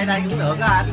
đây cũng được á anh.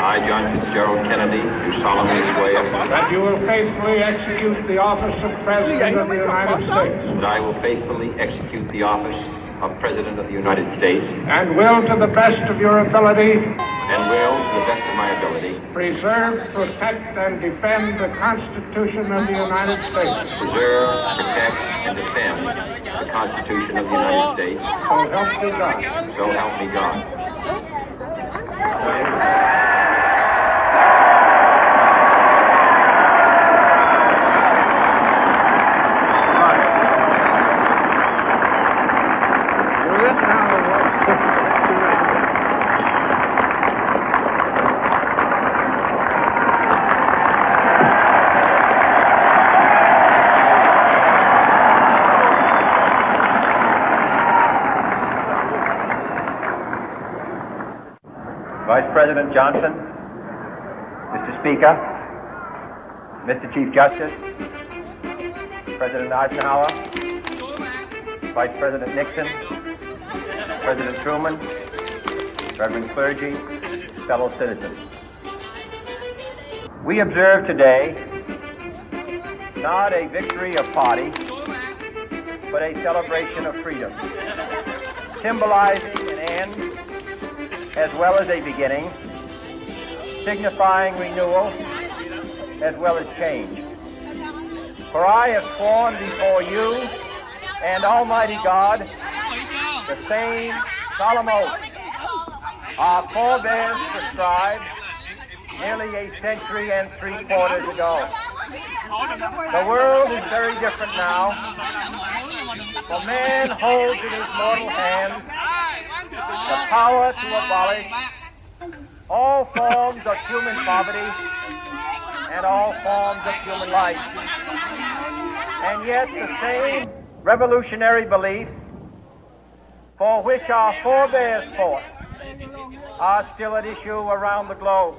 I, John Fitzgerald Kennedy, do solemnly swear that you will faithfully execute the office of President of the United States. that I will faithfully execute the office of President of the United States And will, to the best of your ability, and will, to the best of my ability, preserve, protect, and defend the Constitution of the United States. preserve, protect, and defend the Constitution of the United States. So help me God. So help me God. Vice President Johnson, Mr. Speaker, Mr. Chief Justice, President Eisenhower, Vice President Nixon, President Truman, Reverend clergy, fellow citizens. We observe today not a victory of party, but a celebration of freedom, symbolizing an end as well as a beginning, signifying renewal as well as change. For I have sworn before you and Almighty God the same solemn oath our forebears prescribed nearly a century and 3/4 ago. The world is very different now, for man holds in his mortal hand the power to abolish all forms of human poverty and all forms of human life. And yet the same revolutionary belief for which our forebears fought are still at issue around the globe.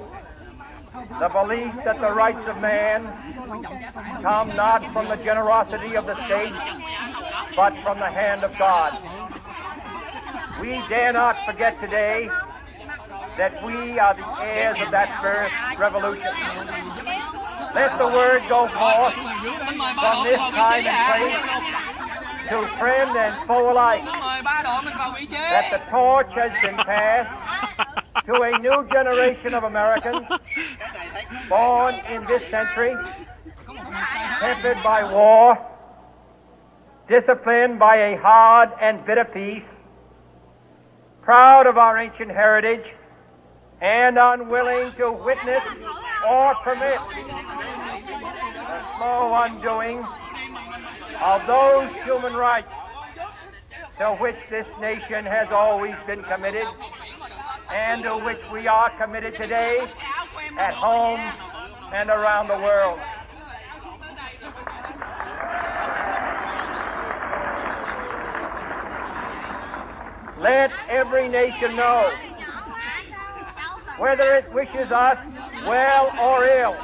The belief that the rights of man come not from the generosity of the state, but from the hand of God. We dare not forget today that we are the heirs of that first revolution. Let the word go forth from this time and place to friend and foe alike that the torch has been passed to a new generation of Americans born in this century, tempered by war, disciplined by a hard and bitter peace, proud of our ancient heritage, and unwilling to witness or permit the slow undoing of those human rights to which this nation has always been committed and to which we are committed today at home and around the world. Let every nation know, whether it wishes us well or ill,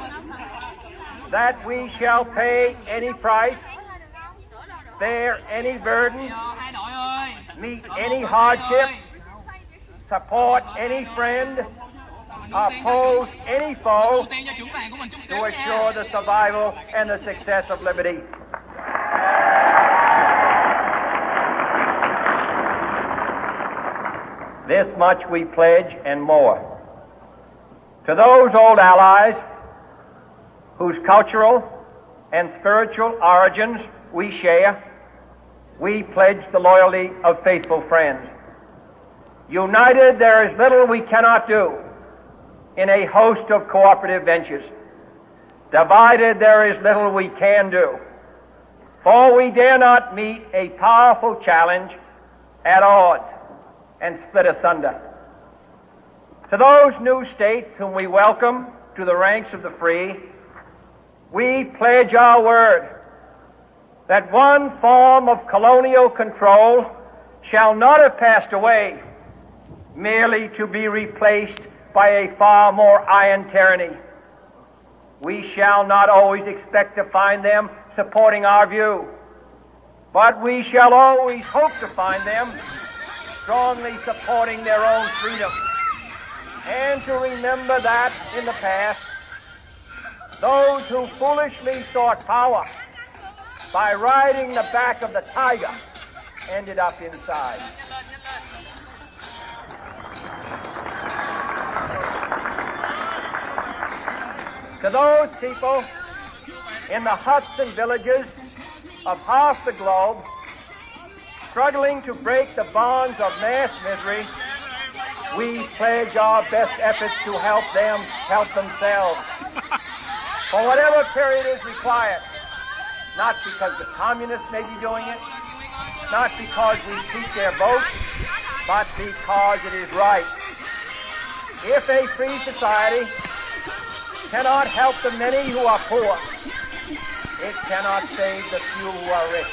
that we shall pay any price, bear any burden, meet any hardship, support any friend, oppose any foe to assure the survival and the success of liberty. This much we pledge and more. To those old allies whose cultural and spiritual origins we share, we pledge the loyalty of faithful friends. United, there is little we cannot do in a host of cooperative ventures. Divided, there is little we can do, for we dare not meet a powerful challenge at odds and split asunder. To those new states whom we welcome to the ranks of the free, we pledge our word that one form of colonial control shall not have passed away merely to be replaced by a far more iron tyranny. We shall not always expect to find them supporting our view, but we shall always hope to find them strongly supporting their own freedom, and to remember that in the past, those who foolishly sought power by riding the back of the tiger ended up inside. To those people in the huts and villages of half the globe struggling to break the bonds of mass misery, we pledge our best efforts to help them help themselves for whatever period is required, not because the communists may be doing it, not because we seek their votes, but because it is right. If a free society cannot help the many who are poor, it cannot save the few who are rich.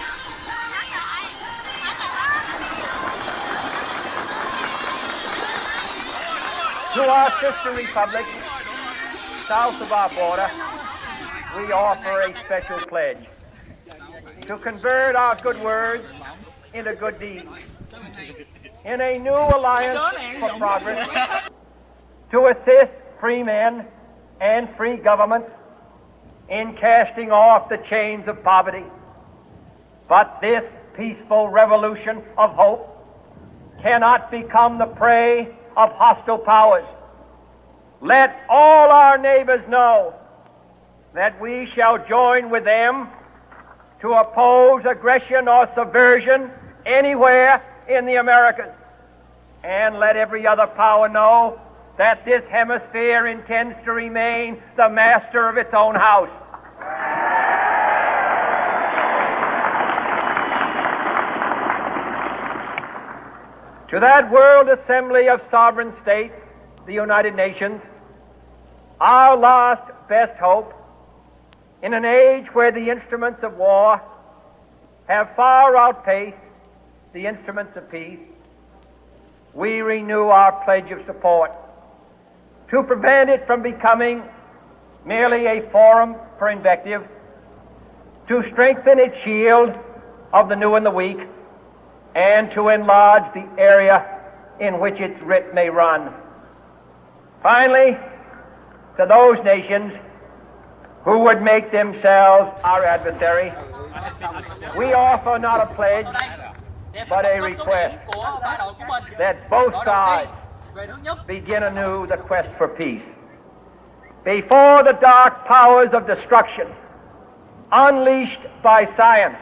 To our sister republic, south of our border, we offer a special pledge to convert our good words into good deeds in a new alliance for progress, to assist free men and free governments in casting off the chains of poverty. But this peaceful revolution of hope cannot become the prey of hostile powers. Let all our neighbors know that we shall join with them to oppose aggression or subversion anywhere in the Americas. And let every other power know that this hemisphere intends to remain the master of its own house. To that World Assembly of Sovereign States, the United Nations, our last best hope, in an age where the instruments of war have far outpaced the instruments of peace, we renew our pledge of support to prevent it from becoming merely a forum for invective, to strengthen its shield of the new and the weak, and to enlarge the area in which its writ may run. Finally, to those nations who would make themselves our adversary, we offer not a pledge, but a request that both sides begin anew the quest for peace. Before the dark powers of destruction, unleashed by science,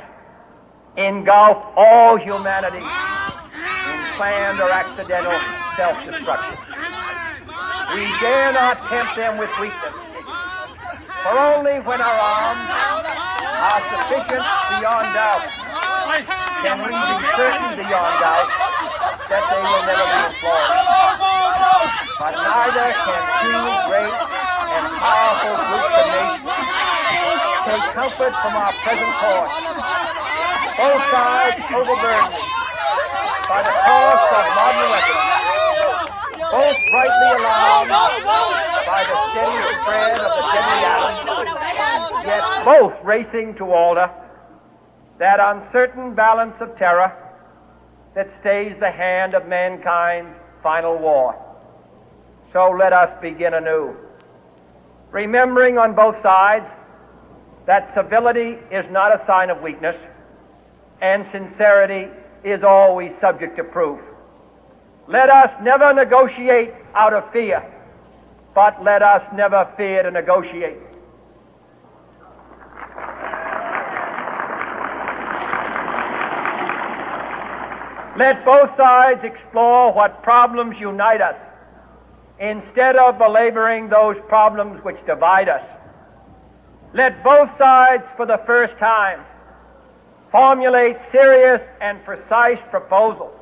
engulf all humanity in planned or accidental self-destruction. We dare not tempt them with weakness, for only when our arms are sufficient beyond doubt can we be certain beyond doubt that they will never be employed. But neither can two great and powerful groups of nations take comfort from our present course. Both sides overburdened by the cost of modern weapons, both rightly alarmed by the steady spread of the deadly atom, yet both racing to alter that uncertain balance of terror that stays the hand of mankind's final war. So let us begin anew, remembering on both sides that civility is not a sign of weakness, and sincerity is always subject to proof. Let us never negotiate out of fear, but let us never fear to negotiate. Let both sides explore what problems unite us, instead of belaboring those problems which divide us. Let both sides, for the first time, formulate serious and precise proposals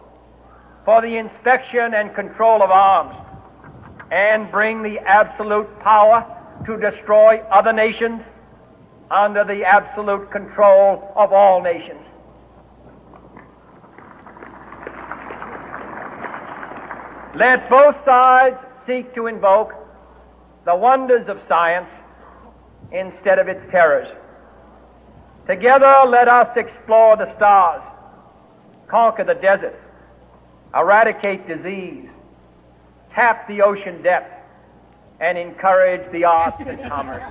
for the inspection and control of arms, and bring the absolute power to destroy other nations under the absolute control of all nations. Let both sides seek to invoke the wonders of science instead of its terrors. Together, let us explore the stars, conquer the deserts, eradicate disease, tap the ocean depth, and encourage the arts and commerce.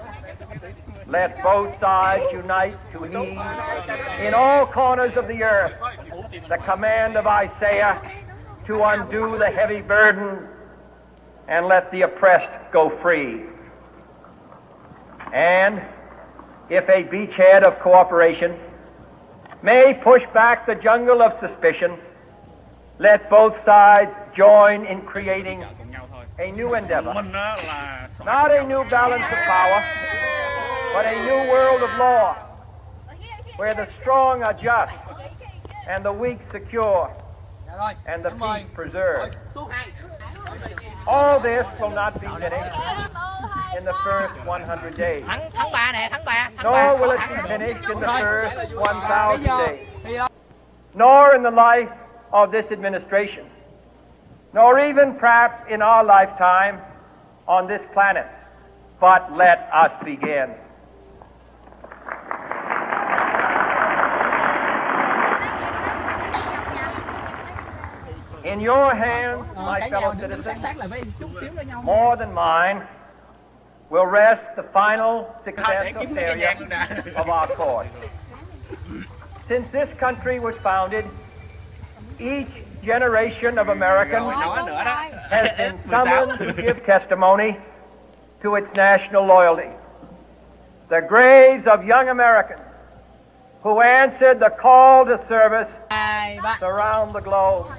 Let both sides unite to heed in all corners of the earth the command of Isaiah to undo the heavy burden and let the oppressed go free. And if a beachhead of cooperation may push back the jungle of suspicion, let both sides join in creating a new endeavor, not a new balance of power, but a new world of law, where the strong are just, and the weak secure, and the peace preserved. All this will not be finished in the first 100 days, nor will it be finished in the first 1,000 days, nor in the life of this administration, nor even perhaps in our lifetime on this planet. But let us begin. In your hands, my fellow citizens, more than mine, will rest the final success or failure of our course. Since this country was founded, each generation of Americans has been summoned to give testimony to its national loyalty. The graves of young Americans who answered the call to service surround the globe.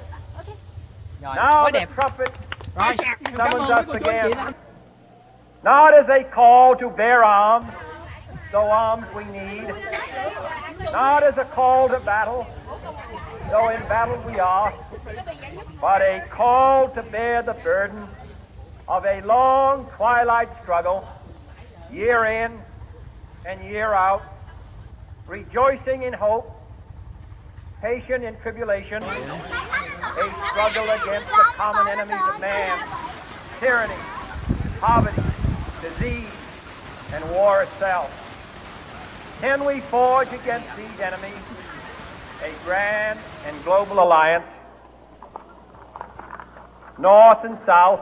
Now the trumpet summons us again, not as a call to bear arms, though arms we need, not as a call to battle, though in battle we are, but a call to bear the burden of a long twilight struggle, year in and year out, rejoicing in hope, patient in tribulation, a struggle against the common enemies of man, tyranny, poverty, disease, and war itself. Can we forge against these enemies a grand and global alliance, North and South,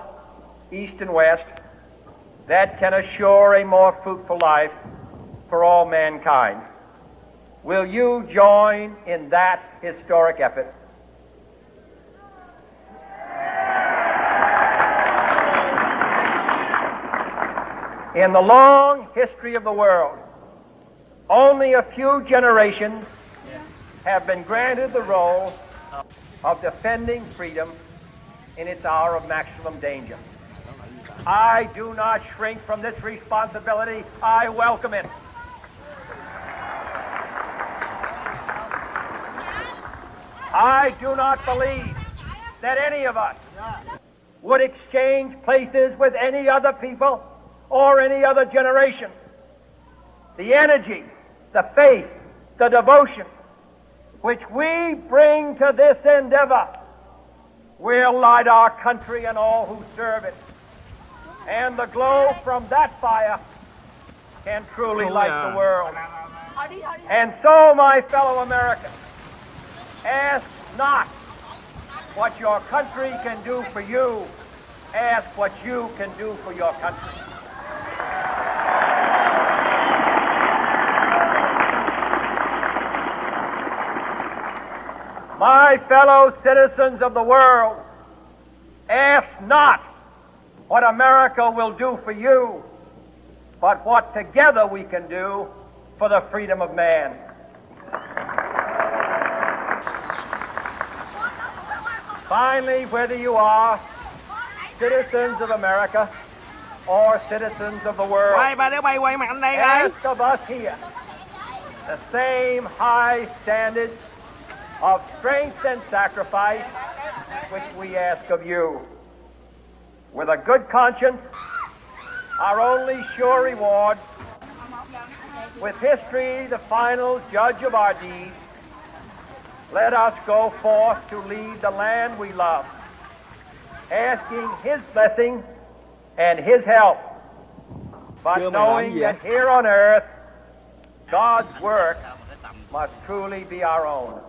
East and West, that can assure a more fruitful life for all mankind. Will you join in that historic effort? In the long history of the world, only a few generations have been granted the role of defending freedom in its hour of maximum danger. I do not shrink from this responsibility. I welcome it. I do not believe that any of us would exchange places with any other people or any other generation. The energy, the faith, the devotion which we bring to this endeavor will light our country and all who serve it. And the glow from that fire can truly light the world. And so, my fellow Americans, ask not what your country can do for you. Ask what you can do for your country. My fellow citizens of the world, ask not what America will do for you, but what together we can do for the freedom of man. Finally, whether you are citizens of America or citizens of the world, ask of us here the same high standards of strength and sacrifice which we ask of you. With a good conscience, our only sure reward, with history the final judge of our deeds, let us go forth to lead the land we love, asking His blessing and His help, but knowing that here on earth, God's work must truly be our own.